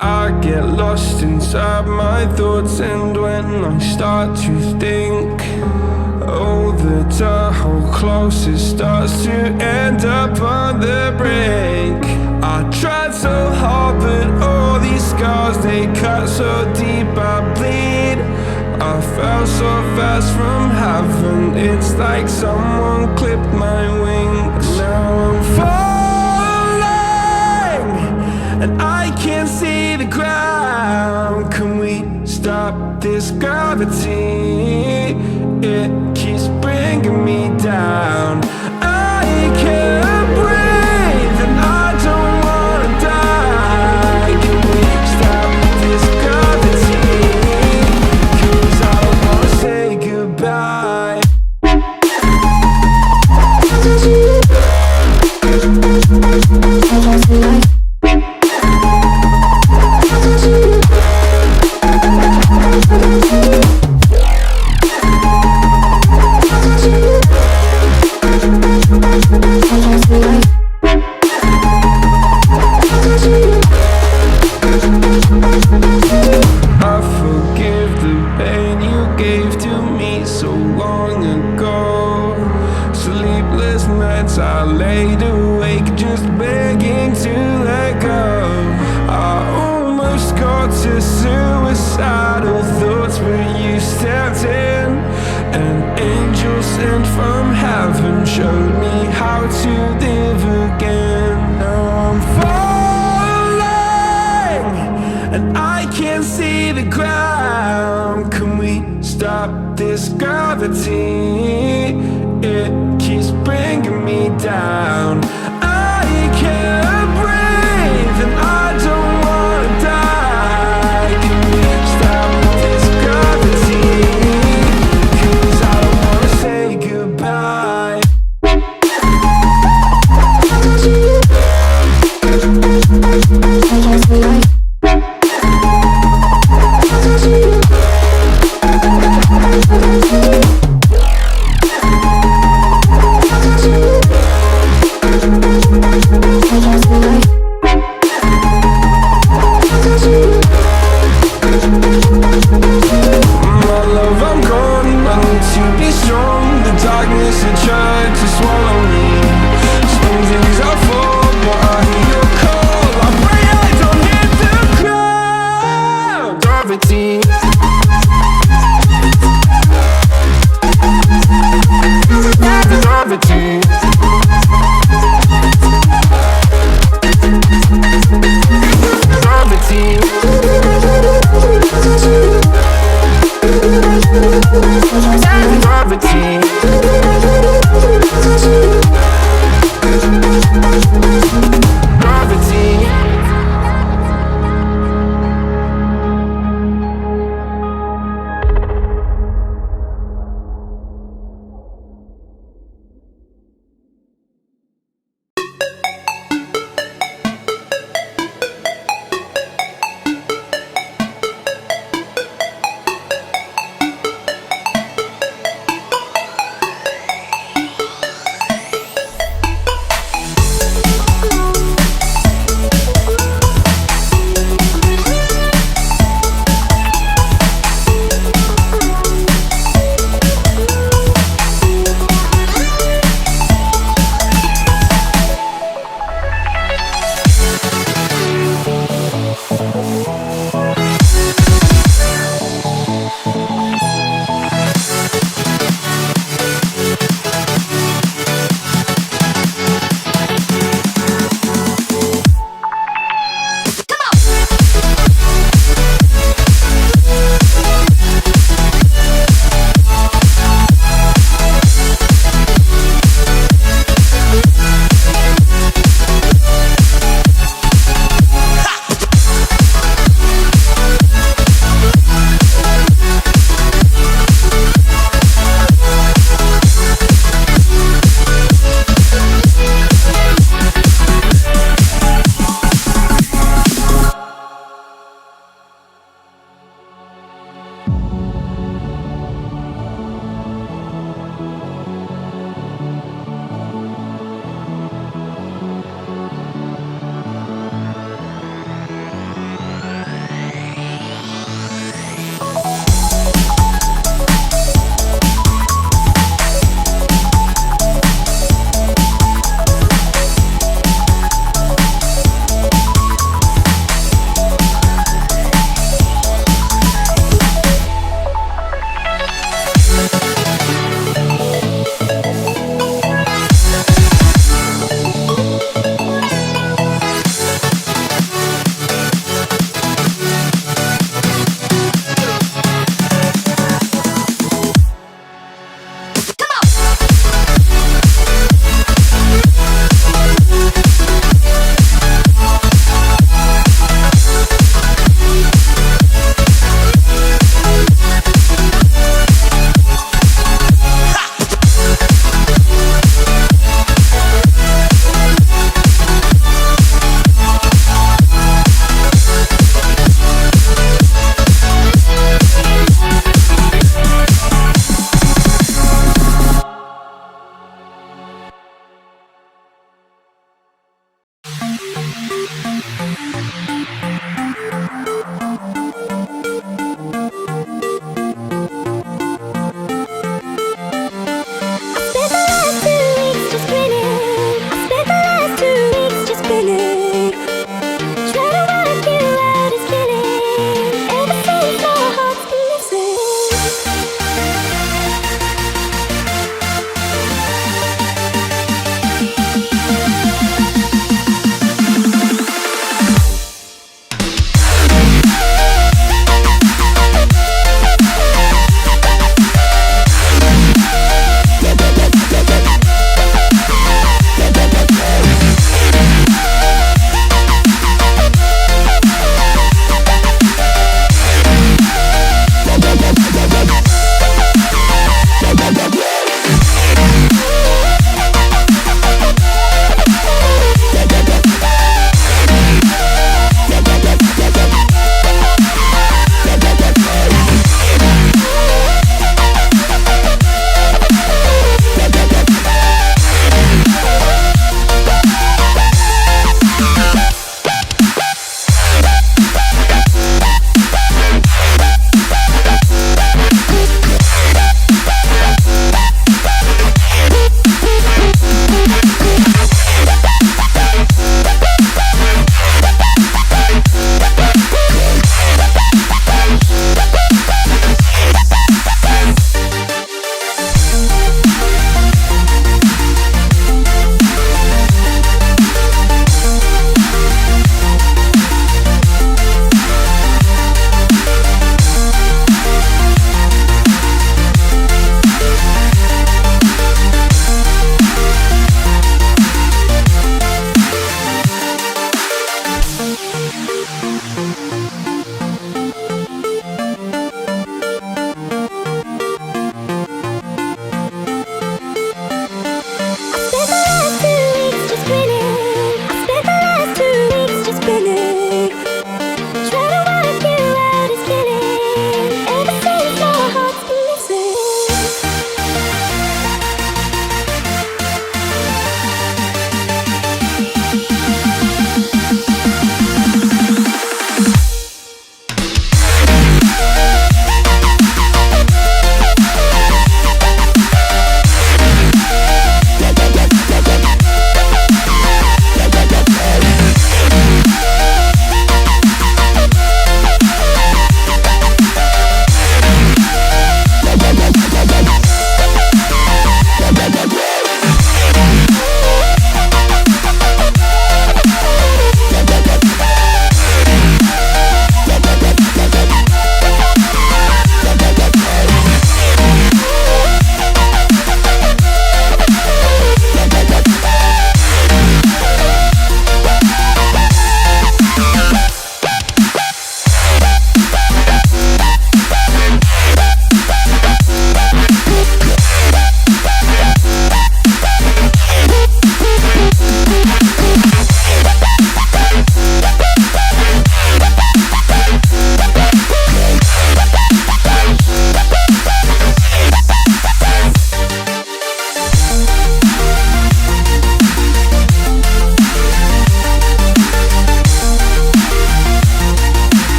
I get lost inside my thoughts, and when I start to think, oh, the how close it starts to end up on the brink. I tried so hard, but all these scars, they cut so deep I bleed. I fell so fast from heaven, it's like someone clipped my wings. Now I'm falling, and I can't see the ground. Can we stop this gravity? It keeps bringing me down. I can't breathe, and I don't wanna die. Can we stop this gravity? 'Cause I don't wanna say goodbye. I laid awake just begging to let go. I almost got to suicidal thoughts, but you stepped in. An angel sent from heaven showed me how to live again. Now I'm falling, and I can't see the ground. Can we stop this gravity? It keeps bringing me down. I can't breathe, and I don't wanna die. Can we stop this gravity? 'Cause I don't wanna say goodbye. spinning.